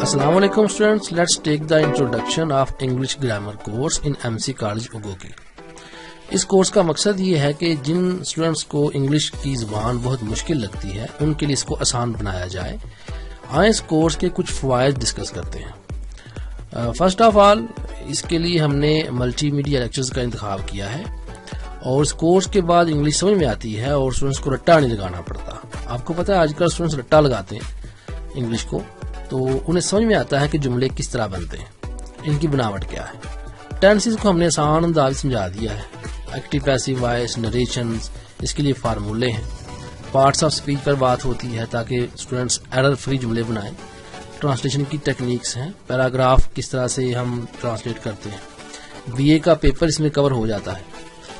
Assalamu alaikum students, let's take the introduction of English grammar course in MC College Ugogi। इस course का मकसद ये है कि जिन स्टूडेंट्स को इंग्लिश की ज़ुबान बहुत मुश्किल लगती है उनके लिए इसको आसान बनाया जाए। आए इस कोर्स के कुछ फ़वाइद डिस्कस करते हैं। फर्स्ट ऑफ ऑल इसके लिए हमने मल्टीमीडिया लेक्चर्स का इंतखाब किया है और इस कोर्स के बाद इंग्लिश समझ में आती है और स्टूडेंट्स को रट्टा नहीं लगाना पड़ता। आपको पता है आजकल स्टूडेंट्स रट्टा लगाते हैं इंग्लिश को, तो उन्हें समझ में आता है कि जुमले किस तरह बनते हैं, इनकी बनावट क्या है। टेंसेस को हमने आसान अंदाज समझा दिया है। एक्टिव पैसिव वॉइस, नरेशंस, इसके लिए फार्मूले हैं। पार्ट्स ऑफ स्पीच पर बात होती है ताकि स्टूडेंट्स एरर फ्री जुमले बनाएं। ट्रांसलेशन की टेक्निक्स हैं, पैराग्राफ किस तरह से हम ट्रांसलेट करते हैं। बीए का पेपर इसमें कवर हो जाता है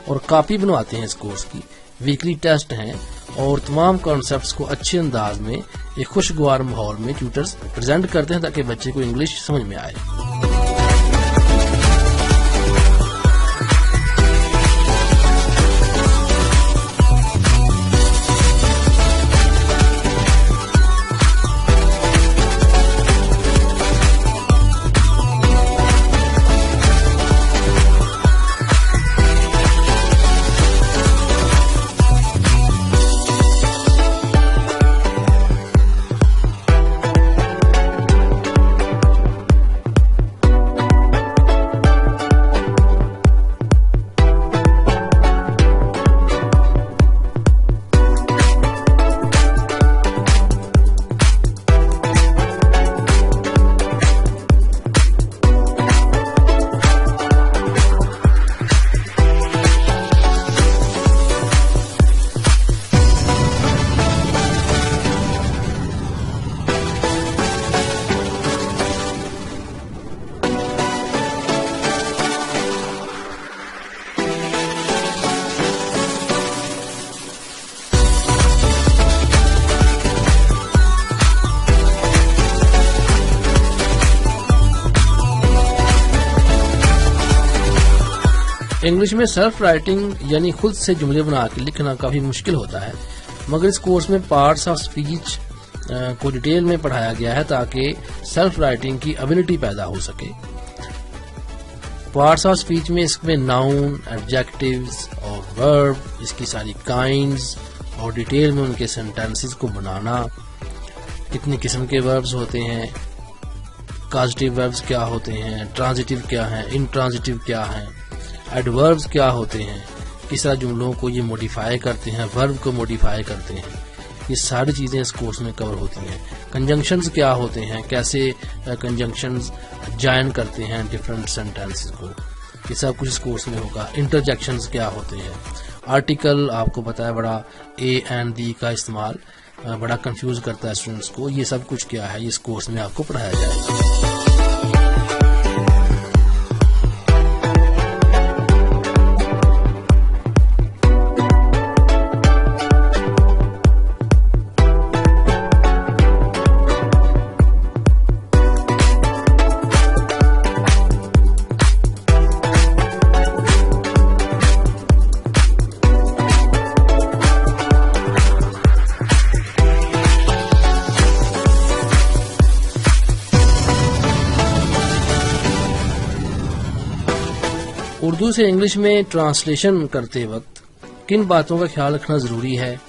और कॉपी बनवाते हैं इस कोर्स की। वीकली टेस्ट हैं और तमाम कॉन्सेप्ट्स को अच्छे अंदाज में एक खुशगवार माहौल में ट्यूटर्स प्रेजेंट करते हैं ताकि बच्चे को इंग्लिश समझ में आए। इंग्लिश में सेल्फ राइटिंग यानी खुद से जुमले बना के लिखना काफी मुश्किल होता है, मगर इस कोर्स में पार्ट्स ऑफ स्पीच को डिटेल में पढ़ाया गया है ताकि सेल्फ राइटिंग की एबिलिटी पैदा हो सके। पार्ट्स ऑफ स्पीच में इसमें नाउन, एडजेक्टिव्स और वर्ब, इसकी सारी काइंड्स और डिटेल में उनके सेंटेंसेस को बनाना, कितने किस्म के वर्ब्स होते हैं, कॉजेटिव वर्ब्स क्या होते हैं, ट्रांजिटिव क्या है, इंट्रांजिटिव क्या है, एडवर्ब्स क्या होते हैं, किस तरह जुमलों को ये मॉडिफाई करते हैं, वर्ब को मॉडिफाई करते हैं, ये सारी चीजें इस कोर्स में कवर होती हैं। कंजंक्शंस क्या होते हैं, कैसे कंजंक्शंस जॉइन करते हैं डिफरेंट सेंटेंसेस को, ये सब कुछ इस कोर्स में होगा। इंटरजेक्शंस क्या होते हैं, आर्टिकल आपको पता है बड़ा ए एंड दी का इस्तेमाल बड़ा कंफ्यूज करता है स्टूडेंट्स को, ये सब कुछ क्या है इस कोर्स में आपको पढ़ाया जाएगा। उर्दू से इंग्लिश में ट्रांसलेशन करते वक्त किन बातों का ख्याल रखना जरूरी है,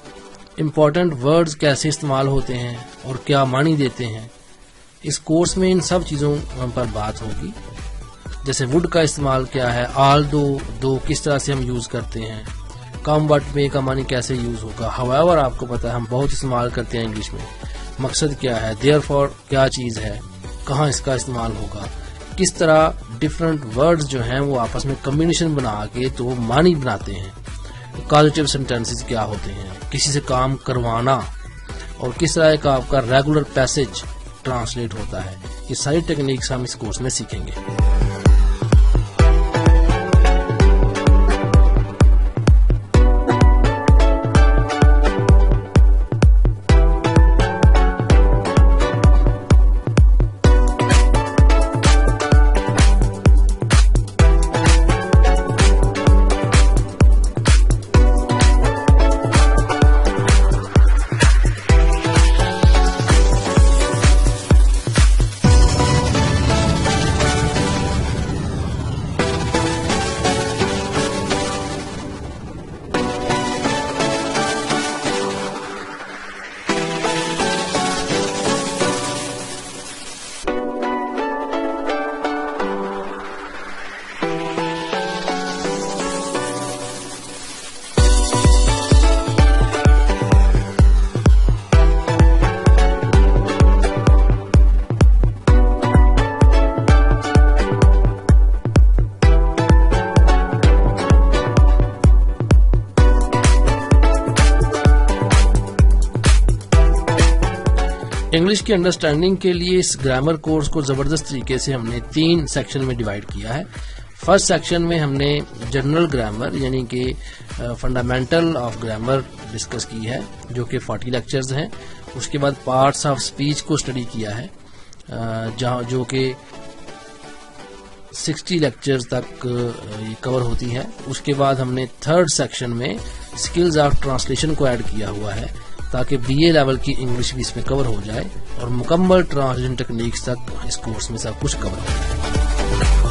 इम्पोर्टेंट वर्ड्स कैसे इस्तेमाल होते हैं और क्या मानी देते हैं, इस कोर्स में इन सब चीज़ों पर बात होगी। जैसे वुड का इस्तेमाल क्या है, आल दो किस तरह से हम यूज करते हैं, कम बट में का मानी कैसे यूज होगा, हाउएवर आपको पता है हम बहुत इस्तेमाल करते हैं इंग्लिश में, मकसद क्या है, देयरफॉर क्या चीज़ है, कहाँ इसका इस्तेमाल होगा, किस तरह डिफरेंट वर्ड्स जो हैं वो आपस में कम्बिनेशन बना के तो मानी बनाते हैं, पॉजिटिव सेंटेंसेस क्या होते हैं, किसी से काम करवाना और किस तरह का आपका रेगुलर पैसेज ट्रांसलेट होता है, ये सारी टेक्निक्स हम इस कोर्स में सीखेंगे। इंग्लिश की अंडरस्टैंडिंग के लिए इस ग्रामर कोर्स को जबरदस्त तरीके से हमने 3 सेक्शन में डिवाइड किया है। फर्स्ट सेक्शन में हमने जनरल ग्रामर यानी कि फंडामेंटल ऑफ ग्रामर डिस्कस की है, जो कि 40 लेक्चर्स हैं। उसके बाद पार्ट्स ऑफ स्पीच को स्टडी किया है, जो कि 60 लेक्चर्स तक ये कवर होती है। उसके बाद हमने थर्ड सेक्शन में स्किल्स ऑफ ट्रांसलेशन को ऐड किया हुआ है, ताकि BA लेवल की इंग्लिश भी इसमें कवर हो जाए और मुकम्मल ट्रांसलेशन टेक्निक्स तक इस कोर्स में सब कुछ कवर हो जाए।